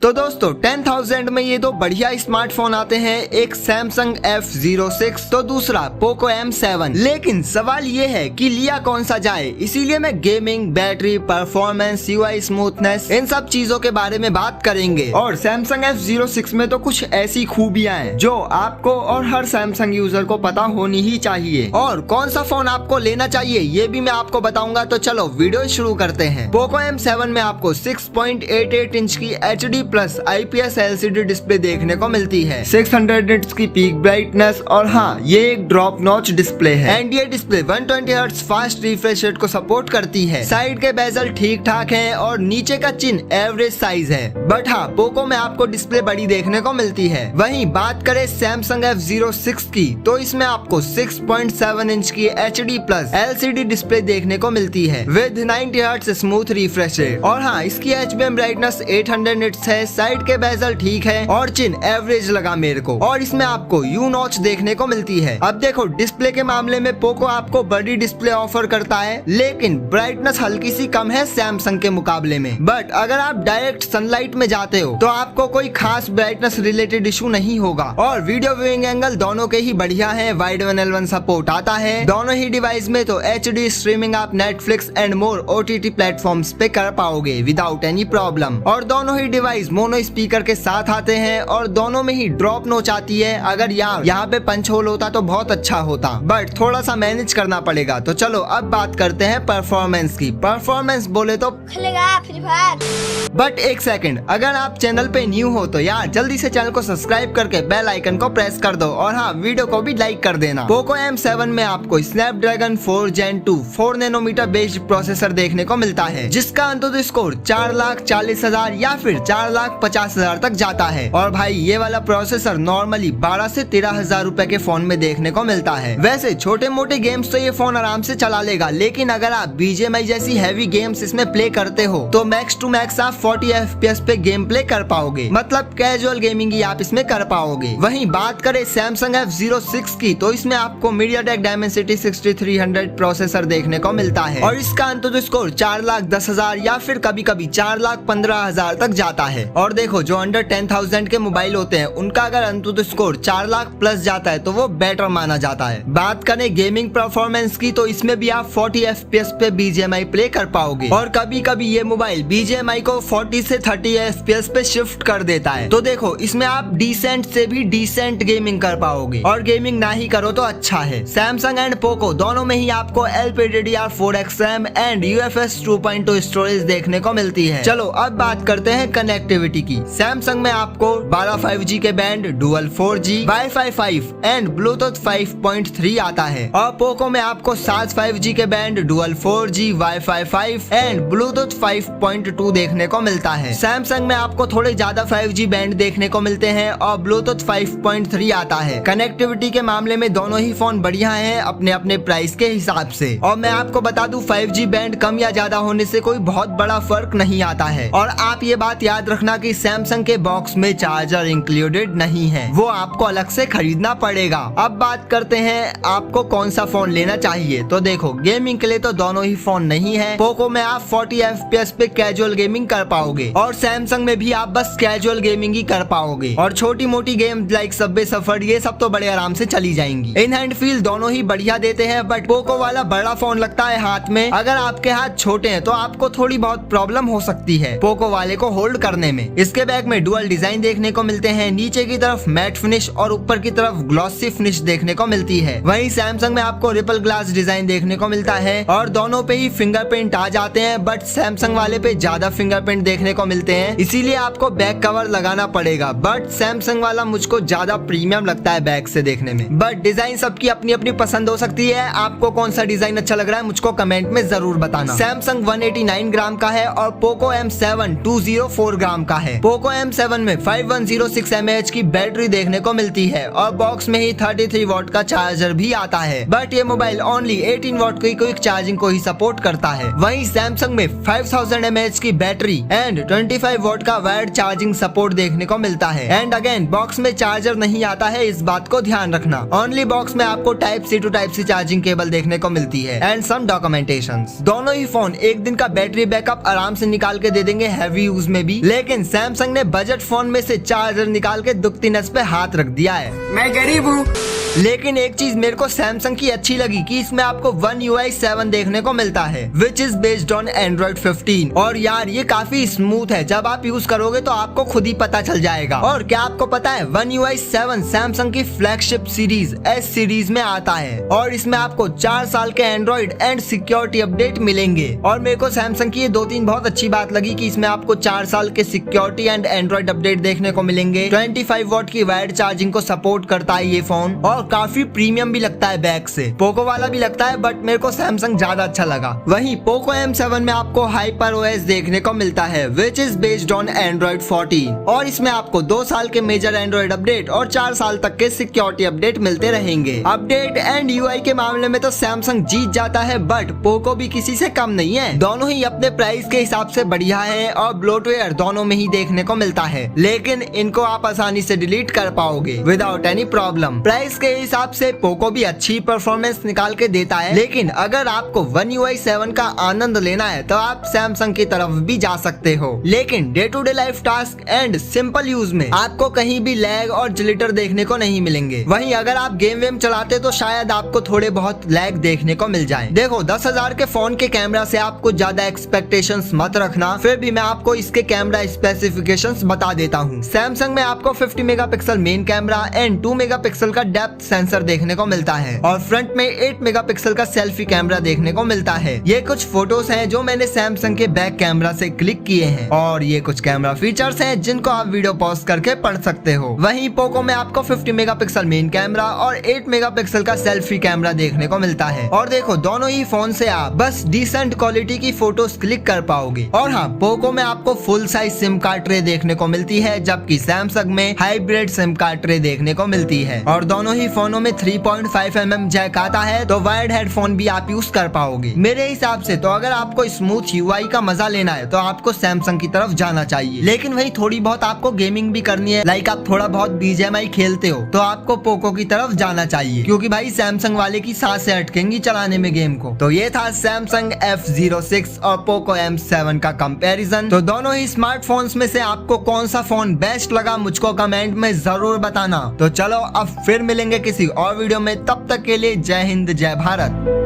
तो दोस्तों 10,000 में ये दो बढ़िया स्मार्टफोन आते हैं, एक सैमसंग F06 तो दूसरा पोको M7। लेकिन सवाल ये है कि लिया कौन सा जाए, इसीलिए मैं gaming, battery, performance, UI smoothness, इन सब चीजों के बारे में बात करेंगे। और सैमसंग F06 में तो कुछ ऐसी खूबियां हैं जो आपको और हर सैमसंग यूजर को पता होनी ही चाहिए। और कौन सा फोन आपको लेना चाहिए ये भी मैं आपको बताऊंगा। तो चलो वीडियो शुरू करते हैं। पोको M7 में आपको 6.88 इंच की HD plus IPS LCD display देखने को मिलती है, 600 निट्स की पीक ब्राइटनेस, और हाँ ये एक ड्रॉप नॉच डिस्प्ले है। एंड ये display 120 hertz fast refresh rate को सपोर्ट करती है। साइड के बेजल ठीक ठाक है और नीचे का चिन एवरेज साइज है। बट हाँ पोको में आपको डिस्प्ले बड़ी देखने को मिलती है। वहीं बात करें सैमसंग F06 की तो इसमें आपको 6.7 इंच की HD प्लस LCD डिस्प्ले देखने को मिलती है with 90 hertz smooth refresh rate. और हाँ इसकी HBM ब्राइटनेस 800 निट्स है, साइड के बेजल ठीक है और चिन एवरेज लगा मेरे को। और इसमें आपको यू नॉच देखने को मिलती है। अब देखो डिस्प्ले के मामले में पोको आपको बड़ी डिस्प्ले ऑफर करता है, लेकिन ब्राइटनेस हल्की सी कम है सैमसंग के मुकाबले में। बट अगर आप डायरेक्ट सनलाइट में जाते हो तो आपको कोई खास ब्राइटनेस रिलेटेड इशू नहीं होगा। और वीडियो व्यूइंग एंगल दोनों के ही बढ़िया है, वाइड 1L1 सपोर्ट आता है दोनों ही डिवाइस में। तो HD स्ट्रीमिंग आप Netflix and more OTT platforms पे कर पाओगे विदाउट एनी प्रॉब्लम। और दोनों ही डिवाइस मोनो स्पीकर के साथ आते हैं और दोनों में ही ड्रॉप नोच आती है। अगर यहाँ पे पंच होल होता तो बहुत अच्छा होता, बट थोड़ा सा मैनेज करना पड़ेगा। तो चलो अब बात करते हैं परफॉर्मेंस की। परफॉर्मेंस बोले तो बट एक सेकंड, अगर आप चैनल पे न्यू हो तो यार जल्दी से चैनल को सब्सक्राइब करके बेल आइकन को प्रेस कर दो और हाँ वीडियो को भी लाइक कर देना। पोको M7 में आपको Snapdragon 4 Gen 2 4 nanometer based processor देखने को मिलता है, जिसका अंततः स्कोर 4,40,000 या फिर 4,50,000 तक जाता है। और भाई ये वाला प्रोसेसर नॉर्मली 12 से 13,000 रुपए के फोन में देखने को मिलता है। वैसे छोटे मोटे गेम्स तो ये फोन आराम से चला लेगा, लेकिन अगर आप BGMI जैसी हैवी गेम्स इसमें प्ले करते हो तो मैक्स टू मैक्स आप 40 FPS पे गेम प्ले कर पाओगे, मतलब कैजुअल गेमिंग ही आप इसमें कर पाओगे। वहीं बात करें सैमसंग F06 की तो इसमें आपको MediaTek Dimensity 6300 प्रोसेसर देखने को मिलता है और इसका अंततः स्कोर 4,10,000 या फिर कभी कभी 4,15,000 तक जाता है। और देखो जो अंडर 10,000 के मोबाइल होते हैं उनका अगर अंततः स्कोर 4 लाख प्लस जाता है तो वो बेटर माना जाता है। बात करें गेमिंग परफॉर्मेंस की तो इसमें भी आप 40 FPS पे BGMI प्ले कर पाओगे और कभी कभी ये मोबाइल BGMI को 40 से 30 FPS पे शिफ्ट कर देता है। तो देखो इसमें आप डिसेंट से भी डिसेंट गेमिंग कर पाओगे और गेमिंग ना ही करो तो अच्छा है। सैमसंग एंड पोको दोनों में ही आपको LPDDR4X RAM and UFS 2.2 storage देखने को मिलती है। चलो अब बात करते हैं कनेक्टिविटी की। सैमसंग में आपको 12 5G के band, dual 4G, Wi-Fi 5 and Bluetooth 5.3 आता है। और पोको में आपको 7 5G के band, dual 4G, Wi-Fi 5 and Bluetooth 5.2 देखने को मिलता है। सैमसंग में आपको थोड़े ज्यादा 5G बैंड देखने को मिलते हैं और ब्लूटूथ 5.3 आता है। कनेक्टिविटी के मामले में दोनों ही फोन बढ़िया हैं अपने अपने प्राइस के हिसाब से। और मैं आपको बता दूं 5G बैंड कम या ज्यादा होने से कोई बहुत बड़ा फर्क नहीं आता है। और आप ये बात याद रखना कि सैमसंग के बॉक्स में चार्जर इंक्लूडेड नहीं है, वो आपको अलग से खरीदना पड़ेगा। अब बात करते हैं आपको कौन सा फोन लेना चाहिए। तो देखो गेमिंग के लिए तो दोनों ही फोन नहीं है। पोको में आप 40 FPS पे कैजुअल गेमिंग कर पाओगे और सैमसंग में भी आप बस कैजुअल गेमिंग ही कर पाओगे और छोटी मोटी गेम लाइक सबवे सफर ये सब तो बड़े आराम से चली जाएंगी। इन हैंड फील दोनों ही बढ़िया देते हैं, बट पोको वाला बड़ा फोन लगता है हाथ में। अगर आपके हाथ छोटे हैं तो आपको थोड़ी बहुत प्रॉब्लम हो सकती है पोको वाले को होल्ड करने में। इसके बैक में डुअल डिजाइन देखने को मिलते हैं, नीचे की तरफ मैट फिनिश और ऊपर की तरफ ग्लॉसी फिनिश देखने को मिलती है। वहीं सैमसंग में आपको रिपल ग्लास डिजाइन देखने को मिलता है और दोनों पे ही फिंगरप्रिंट आ जाते हैं, बट सैमसंग वाले पे ज्यादा फिंगरप्रिंट देखने को मिलते हैं, इसीलिए आपको बैक कवर लगाना पड़ेगा। बट सैमसंग वाला मुझको ज्यादा प्रीमियम लगता है बैक से देखने में। बट डिजाइन सबकी अपनी अपनी पसंद हो सकती है। आपको कौन सा डिजाइन अच्छा लग रहा है मुझको कमेंट में जरूर बताना। सैमसंग 189 ग्राम का है और पोको M7 204 ग्राम का है। पोको M7 में 5106 mAh की बैटरी देखने को मिलती है और बॉक्स में ही 33 वॉट का चार्जर भी आता है। बट ये मोबाइल ओनली 18 वॉट की क्विक चार्जिंग को ही सपोर्ट करता है। वहीं सैमसंग में 5000 mAh की बैटरी एंड 25 वॉट का वायर्ड चार्जिंग सपोर्ट देखने को मिलता है। एंड अगेन बॉक्स में चार्जर नहीं आता है, इस बात को ध्यान रखना। ओनली बॉक्स में आपको Type-C to Type-C charging cable देखने को मिलती है एंड सम डॉक्यूमेंटेशन। दोनों ही फोन एक दिन का बैटरी बैकअप आराम से निकाल के दे देंगे हैवी यूज में भी। लेकिन सैमसंग ने बजट बजट फोन में से चार्जर निकाल के दुखती नस पे हाथ रख दिया है। मैं गरीब हूँ। लेकिन एक चीज मेरे को सैमसंग की अच्छी लगी कि इसमें आपको One UI 7 देखने को मिलता है, which is based on Android 15। और यार ये काफी स्मूथ है, जब आप यूज करोगे तो आपको खुद ही पता चल जाएगा। और क्या आपको पता है One UI 7 सैमसंग की फ्लैगशिप सीरीज S सीरीज में आता है और इसमें आपको 4 साल के एंड्रॉइड एंड सिक्योरिटी अपडेट मिलेंगे। और मेरे को सैमसंग की ये 2-3 बहुत अच्छी बात लगी कि इसमें आपको 4 साल के सिक्योरिटी एंड एंड्रॉइड अपडेट देखने को मिलेंगे। 25 वॉट की वायर्ड चार्जिंग को सपोर्ट करता है ये फोन और काफी प्रीमियम भी लगता है बैक से। पोको वाला भी लगता है बट मेरे को सैमसंग ज्यादा अच्छा लगा। वहीं पोको M7 में आपको हाइपर OS देखने को मिलता है, which is based on Android 14 और इसमें आपको 2 साल के मेजर एंड्रॉइड अपडेट और 4 साल तक के सिक्योरिटी अपडेट मिलते रहेंगे। अपडेट एंड UI के मामले में तो सैमसंग जीत जाता है बट पोको भी किसी से कम नहीं है। दोनों ही अपने प्राइस के हिसाब से बढ़िया है और ब्लोटवेयर दोनों में ही देखने को मिलता है, लेकिन इनको आप आसानी से डिलीट कर पाओगे विदाउट एनी प्रॉब्लम। प्राइस के हिसाब से पोको भी अच्छी परफॉर्मेंस निकाल के देता है, लेकिन अगर आपको One UI 7 का आनंद लेना है तो आप सैमसंग की तरफ भी जा सकते हो। लेकिन day to day life task and simple use में आपको कहीं भी लैग और जिलिटर देखने को नहीं मिलेंगे। वहीं अगर आप गेम वेम चलाते तो शायद आपको थोड़े बहुत लैग देखने को मिल जाए। देखो 10,000 के फोन के कैमरा से आपको ज्यादा एक्सपेक्टेशंस मत रखना, फिर भी मैं आपको इसके कैमरा स्पेसिफिकेशंस बता देता हूँ। सैमसंग में आपको 50 megapixel main camera and 2 megapixel का डेप्थ सेंसर देखने को मिलता है और फ्रंट में 8 मेगापिक्सल का सेल्फी कैमरा देखने को मिलता है। ये कुछ फोटोज हैं जो मैंने सैमसंग के बैक कैमरा से क्लिक किए हैं और ये कुछ कैमरा फीचर्स हैं जिनको आप वीडियो पॉज करके पढ़ सकते हो। वहीं पोको में आपको 50 मेगापिक्सल मेन कैमरा और 8 मेगापिक्सल का सेल्फी कैमरा देखने को मिलता है और देखो दोनों ही फोन से आप बस डिसेंट क्वालिटी की फोटोज क्लिक कर पाओगे। और हाँ, पोको में आपको full size SIM card tray देखने को मिलती है जबकि सैमसंग में हाइब्रिड सिम कार्ड ट्रे देखने को मिलती है और दोनों ही फोनों में 3.5 mm जैक आता है तो वायर्ड हेडफोन भी आप यूज कर पाओगे। मेरे हिसाब से तो अगर आपको स्मूथ UI का मजा लेना है तो आपको सैमसंग की तरफ जाना चाहिए, लेकिन वही थोड़ी बहुत आपको गेमिंग भी करनी है, लाइक आप थोड़ा बहुत BGMI खेलते हो तो आपको पोको की तरफ जाना चाहिए, क्योंकि भाई सैमसंग वाले की सांसें अटकेंगी चलाने में गेम को। तो ये था सैमसंग F06 और पोको M7 का कंपैरिजन। तो दोनों ही स्मार्टफोन्स में से आपको कौन सा फोन बेस्ट लगा मुझको कमेंट में जरूर बताना। तो चलो अब फिर मिलेंगे किसी और वीडियो में, तब तक के लिए जय हिंद जय भारत।